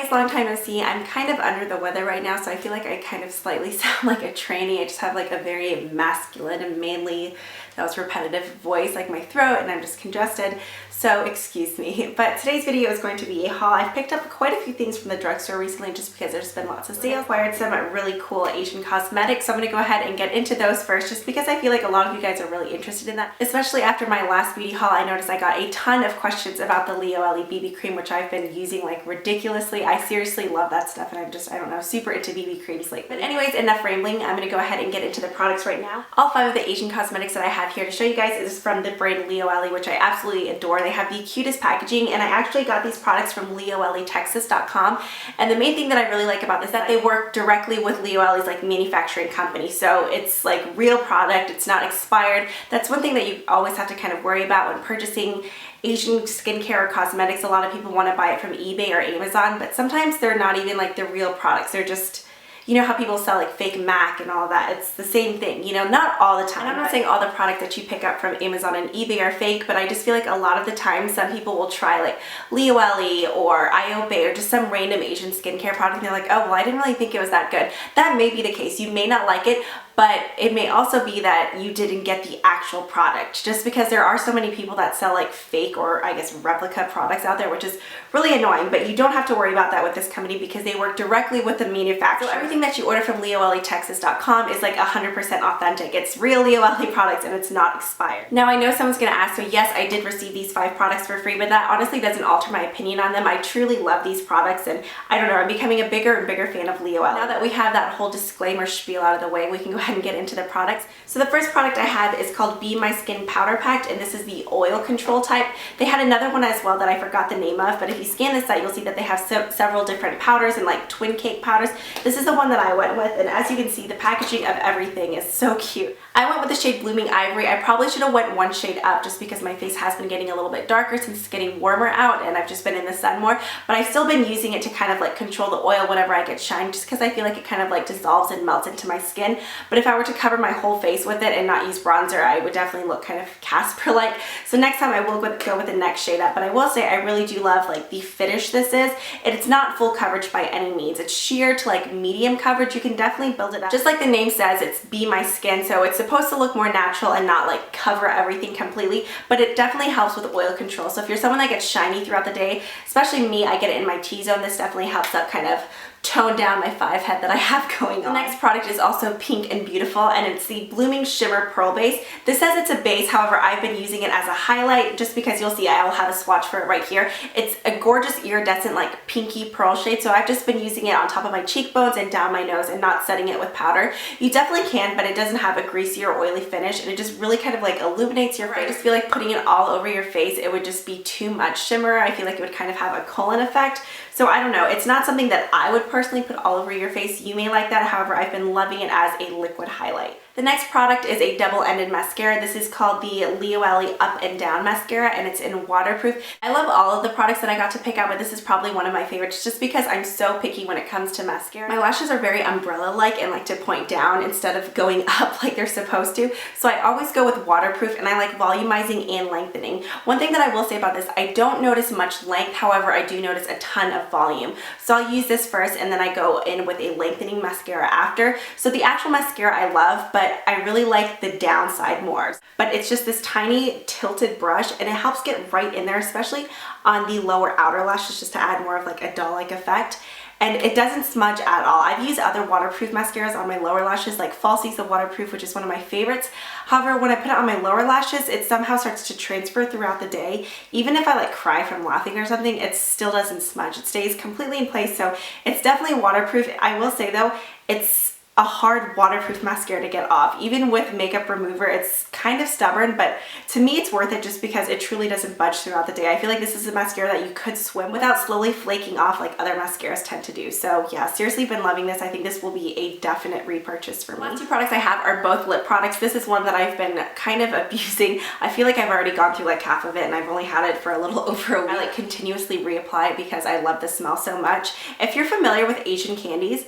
guys, long time no see. I'm kind of under the weather right now, so I feel like I kind of slightly sound like a tranny. I just have like a very masculine and manly, that was repetitive voice, like my throat, and I'm just congested. So excuse me. But today's video is going to be a haul. I've picked up quite a few things from the drugstore recently just because there's been lots of sales. Acquired some really cool Asian cosmetics, so I'm gonna go ahead and get into those first just because I feel like a lot of you guys are really interested in that. Especially after my last beauty haul, I noticed I got a ton of questions about the Lioele BB cream, which I've been using like ridiculously. I seriously love that stuff, and I'm just, I don't know, super into BB creams lately. But anyways, enough rambling. I'm gonna go ahead and get into the products right now. All 5 of the Asian cosmetics that I have here to show you guys is from the brand Lioele, which I absolutely adore. They have the cutest packaging, and I actually got these products from LioeleTexas.com. And the main thing that I really like about this is that they work directly with Lioele's like manufacturing company. So it's like real product, it's not expired. That's one thing that you always have to kind of worry about when purchasing Asian skincare or cosmetics. A lot of people want to buy it from eBay or Amazon, but sometimes they're not even like the real products. They're just, you know how people sell like fake MAC and all that. It's the same thing, you know, not all the time. And I'm not saying all the products that you pick up from Amazon and eBay are fake, but I just feel like a lot of the time some people will try like Lioele or Iope or just some random Asian skincare product and they're like, oh, well, I didn't really think it was that good. That may be the case. You may not like it, but it may also be that you didn't get the actual product, just because there are so many people that sell like fake or I guess replica products out there, which is really annoying. But you don't have to worry about that with this company because they work directly with the manufacturer. So everything that you order from LioeleTexas.com is like 100% authentic. It's real Lioele products and it's not expired. Now I know someone's gonna ask, so yes, I did receive these 5 products for free, but that honestly doesn't alter my opinion on them. I truly love these products, and I don't know, I'm becoming a bigger and bigger fan of Lioele. Now that we have that whole disclaimer spiel out of the way, we can go ahead and get into the products. So the first product I have is called Be My Skin Powder Packed, and this is the oil control type. They had another one as well that I forgot the name of, but if you scan this site, you'll see that they have several different powders and like twin cake powders. This is the one that I went with, and as you can see, the packaging of everything is so cute. I went with the shade Blooming Ivory. I probably should have went one shade up just because my face has been getting a little bit darker since it's getting warmer out and I've just been in the sun more, but I've still been using it to kind of like control the oil whenever I get shine, just because I feel like it kind of like dissolves and melts into my skin. But if I were to cover my whole face with it and not use bronzer, I would definitely look kind of Casper-like. So next time I will go with the next shade up, but I will say I really do love like the finish this is. It's not full coverage by any means. It's sheer to like medium coverage. You can definitely build it up. Just like the name says, it's Be My Skin, so it's supposed to look more natural and not like cover everything completely, but it definitely helps with oil control. So if you're someone that gets shiny throughout the day, especially me, I get it in my T-zone, this definitely helps up kind of tone down my 5 head that I have going on. The next product is also pink and beautiful, and it's the Blooming Shimmer Pearl Base. This says it's a base, however, I've been using it as a highlight just because you'll see I will have a swatch for it right here. It's a gorgeous iridescent like pinky pearl shade, so I've just been using it on top of my cheekbones and down my nose and not setting it with powder. You definitely can, but it doesn't have a greasy or oily finish, and it just really kind of like illuminates your face. I just feel like putting it all over your face, it would just be too much shimmer. I feel like it would kind of have a Cullen effect. So I don't know, it's not something that I would personally put all over your face. You may like that, however, I've been loving it as a liquid highlight. The next product is a double-ended mascara. This is called the Lioele Up and Down Mascara, and it's in waterproof. I love all of the products that I got to pick out, but this is probably one of my favorites just because I'm so picky when it comes to mascara. My lashes are very umbrella-like and like to point down instead of going up like they're supposed to. So I always go with waterproof, and I like volumizing and lengthening. One thing that I will say about this, I don't notice much length, however, I do notice a ton of volume. So I'll use this first, and then I go in with a lengthening mascara after. So the actual mascara I love, but I really like the downside more. But it's just this tiny tilted brush, and it helps get right in there, especially on the lower outer lashes, just to add more of like a doll-like effect. And it doesn't smudge at all. I've used other waterproof mascaras on my lower lashes, like Falsies the Waterproof, which is one of my favorites. However, when I put it on my lower lashes, it somehow starts to transfer throughout the day. Even if I like cry from laughing or something, it still doesn't smudge. It stays completely in place, so it's definitely waterproof. I will say though, it's a hard waterproof mascara to get off. Even with makeup remover, it's kind of stubborn, but to me it's worth it just because it truly doesn't budge throughout the day. I feel like this is a mascara that you could swim without slowly flaking off like other mascaras tend to do. So yeah, seriously been loving this. I think this will be a definite repurchase for me. The last 2 products I have are both lip products. This is one that I've been kind of abusing. I feel like I've already gone through like half of it, and I've only had it for a little over a week. I like continuously reapply it because I love the smell so much. If you're familiar with Asian candies,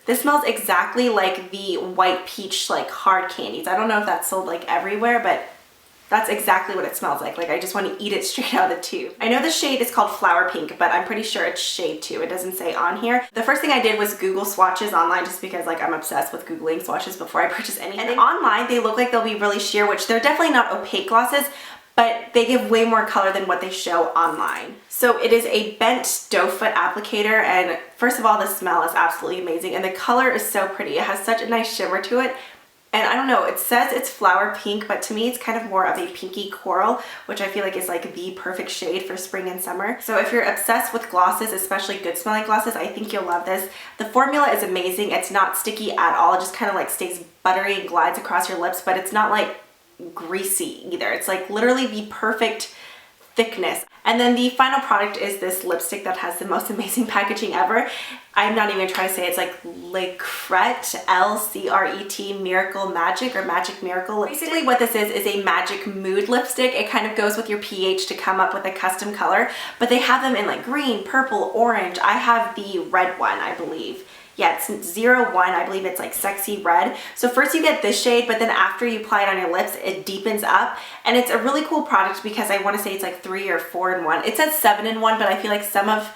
this smells exactly like the white peach like hard candies. I don't know if that's sold like everywhere, but That's exactly what it smells like. Like I just want to eat it straight out of the tube. I know the shade is called Flower Pink, but I'm pretty sure it's shade 2. It doesn't say on here. The first thing I did was Google swatches online just because like I'm obsessed with Googling swatches before I purchase anything. And online they look like they'll be really sheer, which they're definitely not opaque glosses, but they give way more color than what they show online. So it is a bent doe foot applicator, and first of all, the smell is absolutely amazing, and the color is so pretty. It has such a nice shimmer to it. And I don't know, it says it's flower pink, but to me it's kind of more of a pinky coral, which I feel like is like the perfect shade for spring and summer. So if you're obsessed with glosses, especially good smelling glosses, I think you'll love this. The formula is amazing. It's not sticky at all. It just kind of like stays buttery and glides across your lips, but it's not like greasy either. It's like literally the perfect thickness. And then the final product is this lipstick that has the most amazing packaging ever. I'm not even trying to say it. It's like Lecret, L-C-R-E-T, Miracle Magic or Magic Miracle. Basically what this is a magic mood lipstick. It kind of goes with your pH to come up with a custom color, but they have them in like green, purple, orange. I have the red one, I believe. Yeah, it's 01, I believe it's like Sexy Red. So first you get this shade, but then after you apply it on your lips, it deepens up. And it's a really cool product because I want to say it's like 3 or 4 in 1. It says 7 in 1, but I feel like some of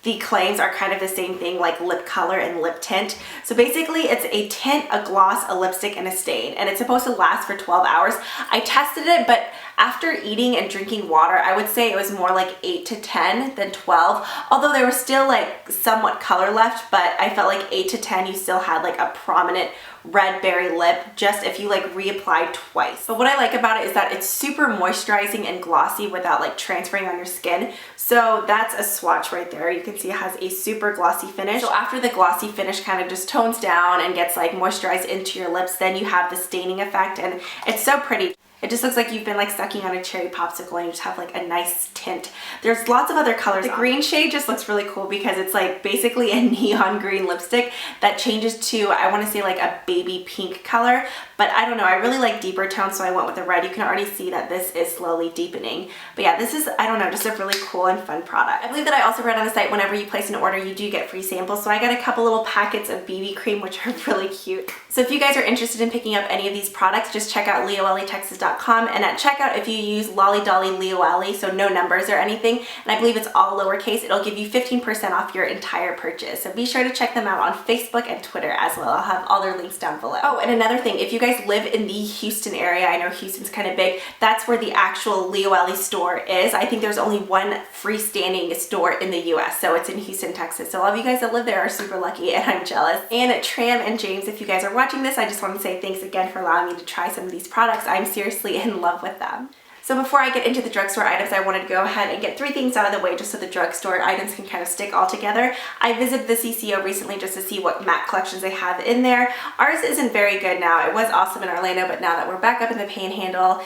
the claims are kind of the same thing, like lip color and lip tint. So basically it's a tint, a gloss, a lipstick, and a stain, and it's supposed to last for 12 hours. I tested it, but after eating and drinking water, I would say it was more like 8 to 10 than 12, although there was still like somewhat color left, but I felt like 8 to 10 you still had like a prominent red berry lip, just if you like reapply twice. But what I like about it is that it's super moisturizing and glossy without like transferring on your skin. So that's a swatch right there. You can see it has a super glossy finish. So after the glossy finish kind of just tones down and gets like moisturized into your lips, then you have the staining effect, and it's so pretty. It just looks like you've been like sucking on a cherry popsicle and you just have like a nice tint. There's lots of other colors. The green shade just looks really cool because it's like basically a neon green lipstick that changes to, I want to say like a baby pink color, but I don't know. I really like deeper tones, so I went with the red. You can already see that this is slowly deepening. But yeah, this is, I don't know, just a really cool and fun product. I believe that I also read on the site whenever you place an order, you do get free samples. So I got a couple little packets of BB cream, which are really cute. So if you guys are interested in picking up any of these products, just check out LioeleTexas.com, and at checkout, if you use Lolly Dolly Lioele, so no numbers or anything, and I believe it's all lowercase, it'll give you 15% off your entire purchase. So be sure to check them out on Facebook and Twitter as well. I'll have all their links down below. Oh, and another thing, if you guys live in the Houston area, I know Houston's kind of big, that's where the actual Lioele store is. I think there's only one freestanding store in the US, so it's in Houston, Texas. So all of you guys that live there are super lucky, and I'm jealous. And Tram and James, if you guys are watching this, I just want to say thanks again for allowing me to try some of these products. I'm seriously in love with them. So before I get into the drugstore items, I wanted to go ahead and get 3 things out of the way just so the drugstore items can kind of stick all together. I visited the CCO recently just to see what MAC collections they have in there. Ours isn't very good now. It was awesome in Orlando, but now that we're back up in the Panhandle,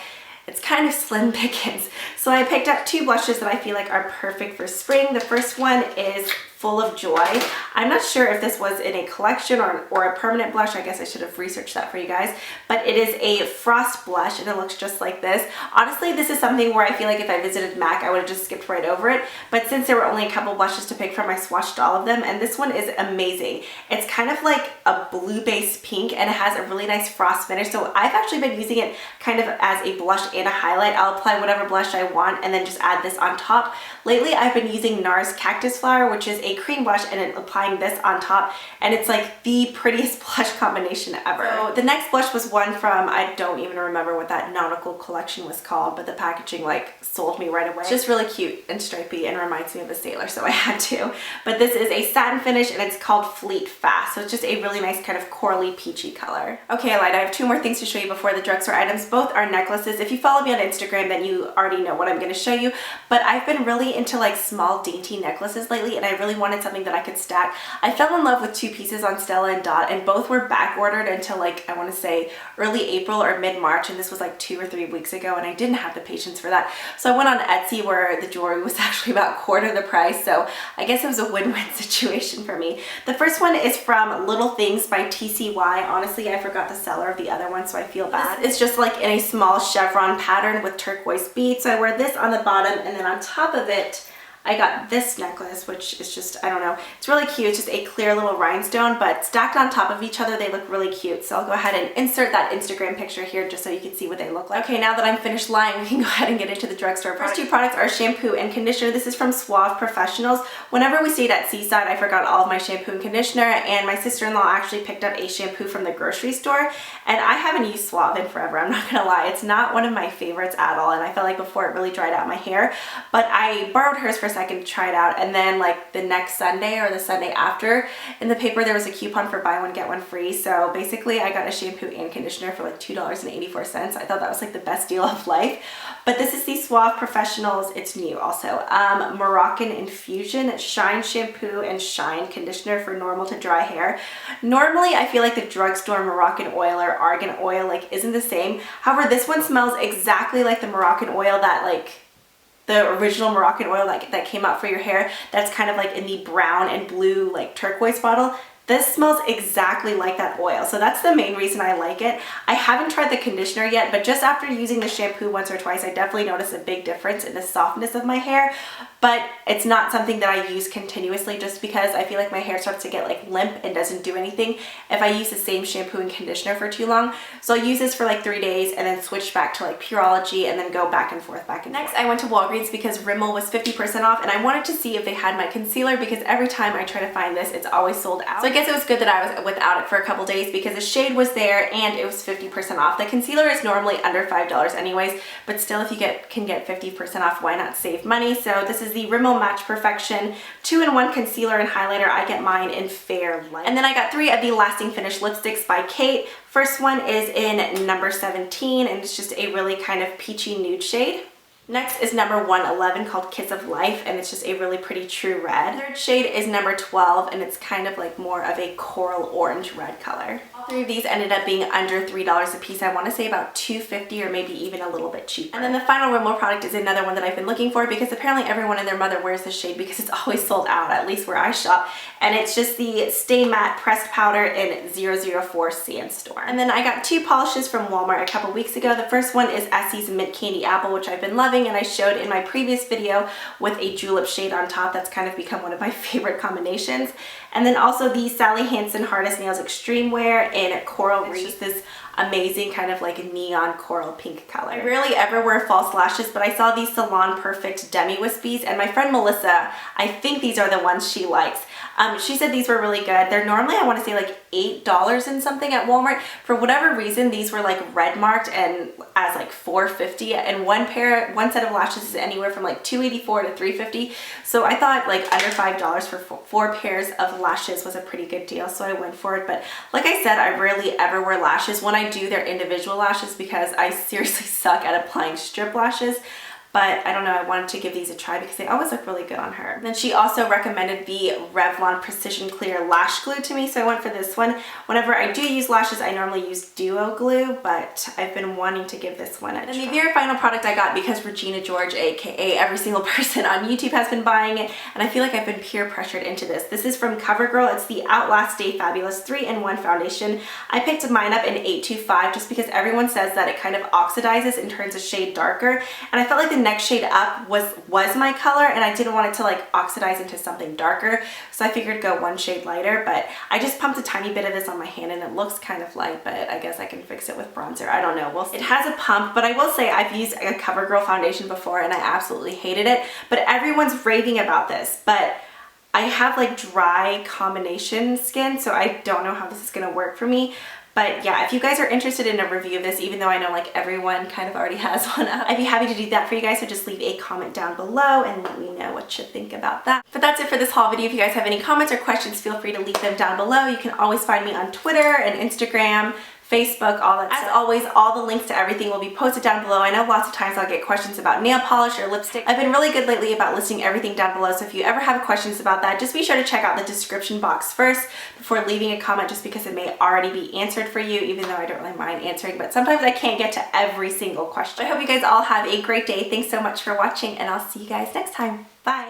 it's kind of slim pickings. So I picked up 2 blushes that I feel like are perfect for spring. The first one is Full of Joy. I'm not sure if this was in a collection or a permanent blush. I guess I should have researched that for you guys. But it is a frost blush and it looks just like this. Honestly, this is something where I feel like if I visited MAC, I would have just skipped right over it. But since there were only a couple blushes to pick from, I swatched all of them, and this one is amazing. It's kind of like a blue-based pink and it has a really nice frost finish. So I've actually been using it kind of as a blush and a highlight. I'll apply whatever blush I want and then just add this on top. Lately, I've been using NARS Cactus Flower, which is a cream blush, and then applying this on top, and it's like the prettiest blush combination ever. So the next blush was one from, I don't even remember what that nautical collection was called, but the packaging like sold me right away. It's just really cute and stripy and reminds me of a sailor, so I had to. But this is a satin finish and it's called Fleet Fast, so it's just a really nice kind of corally peachy color. Okay, I lied. I have 2 more things to show you before the drugstore items. Both are necklaces. If you follow me on Instagram, then you already know what I'm going to show you, but I've been really into like small dainty necklaces lately, and I really wanted something that I could stack. I fell in love with 2 pieces on Stella and Dot, and both were back ordered until like I want to say early April or mid-March, and this was like 2 or 3 weeks ago, and I didn't have the patience for that. So I went on Etsy where the jewelry was actually about quarter the price, so I guess it was a win-win situation for me. The first one is from Little Things by TCY. Honestly, I forgot the seller of the other one, so I feel bad. It's just like in a small chevron pattern with turquoise beads. So I wear this on the bottom, and then on top of it I got this necklace, which is just, I don't know, it's really cute. It's just a clear little rhinestone, but stacked on top of each other, they look really cute. So I'll go ahead and insert that Instagram picture here just so you can see what they look like. Okay, now that I'm finished lying, we can go ahead and get into the drugstore. First two products are shampoo and conditioner. This is from Suave Professionals. Whenever we stayed at Seaside, I forgot all of my shampoo and conditioner, and my sister-in-law actually picked up a shampoo from the grocery store, and I haven't used Suave in forever. I'm not gonna lie, it's not one of my favorites at all, and I felt like before it really dried out my hair, but I borrowed hers for a second to try it out, and then like the next Sunday or the Sunday after, in the paper there was a coupon for buy one get one free. So basically I got a shampoo and conditioner for like $2.84. I thought that was like the best deal of life. But this is the Suave Professionals, it's new also, Moroccan Infusion Shine Shampoo and Shine Conditioner for normal to dry hair. Normally I feel like the drugstore Moroccan oil or argan oil like isn't the same. However, this one smells exactly like the Moroccan oil that like the original Moroccan oil that came out for your hair, that's kind of like in the brown and blue like turquoise bottle. This smells exactly like that oil, so that's the main reason I like it. I haven't tried the conditioner yet, but just after using the shampoo once or twice, I definitely noticed a big difference in the softness of my hair, but it's not something that I use continuously just because I feel like my hair starts to get like limp and doesn't do anything if I use the same shampoo and conditioner for too long. So I'll use this for like 3 days and then switch back to like Pureology and then go back and forth, Next, I went to Walgreens because Rimmel was 50% off, and I wanted to see if they had my concealer because every time I try to find this, it's always sold out. So I guess it was good that I was without it for a couple days because the shade was there and it was 50% off. The concealer is normally under $5 anyways, but still if you can get 50% off, why not save money? So this is the Rimmel Match Perfection 2-in-1 concealer and highlighter. I get mine in Fair Light. And then I got 3 of the Lasting Finish lipsticks by Kate. First one is in number 17 and it's just a really kind of peachy nude shade. Next is number 111 called Kiss of Life, and it's just a really pretty true red. Third shade is number 12 and it's kind of like more of a coral orange red color. All 3 of these ended up being under $3 a piece. I want to say about $2.50 or maybe even a little bit cheaper. And then the final Rimmel product is another one that I've been looking for because apparently everyone and their mother wears this shade because it's always sold out, at least where I shop. And it's just the Stay Matte Pressed Powder in 004 Sandstorm. And then I got 2 polishes from Walmart a couple weeks ago. The first one is Essie's Mint Candy Apple, which I've been loving, and I showed in my previous video with a julep shade on top. That's kind of become one of my favorite combinations. And then also the Sally Hansen Hard as Nails Extreme Wear in Coral Reef. It's just this amazing kind of like neon coral pink color. I rarely ever wear false lashes, but I saw these Salon Perfect Demi Wispies, and my friend Melissa, I think these are the ones she likes. She said these were really good. They're normally, I want to say like $8 and something at Walmart. For whatever reason, these were like red marked and as like $4.50, and one set of lashes is anywhere from like $2.84 to $3.50. So I thought like under $5 for 4 pairs of lashes was a pretty good deal, so I went for it. But like I said, I rarely ever wear lashes. When I do, they're individual lashes because I seriously suck at applying strip lashes. But I don't know, I wanted to give these a try because they always look really good on her. Then she also recommended the Revlon Precision Clear Lash Glue to me, so I went for this one. Whenever I do use lashes, I normally use Duo Glue, but I've been wanting to give this one a try. And the very final product I got because Regina George, aka every single person on YouTube, has been buying it, and I feel like I've been peer pressured into this. This is from CoverGirl. It's the Outlast Stay Fabulous 3-in-1 foundation. I picked mine up in 825 just because everyone says that it kind of oxidizes and turns a shade darker, and I felt like the next shade up was my color, and I didn't want it to like oxidize into something darker, so I figured go one shade lighter. But I just pumped a tiny bit of this on my hand and it looks kind of light, but I guess I can fix it with bronzer. I don't know, we'll see. It has a pump, but I will say I've used a CoverGirl foundation before and I absolutely hated it, but everyone's raving about this. But I have like dry combination skin, so I don't know how this is gonna work for me. But yeah, if you guys are interested in a review of this, even though I know like everyone kind of already has one up, I'd be happy to do that for you guys, so just leave a comment down below and let me know what you think about that. But that's it for this haul video. If you guys have any comments or questions, feel free to leave them down below. You can always find me on Twitter and Instagram, Facebook, all that stuff. As always, all the links to everything will be posted down below. I know lots of times I'll get questions about nail polish or lipstick. I've been really good lately about listing everything down below, so if you ever have questions about that, just be sure to check out the description box first before leaving a comment, just because it may already be answered for you, even though I don't really mind answering, but sometimes I can't get to every single question. I hope you guys all have a great day. Thanks so much for watching, and I'll see you guys next time. Bye!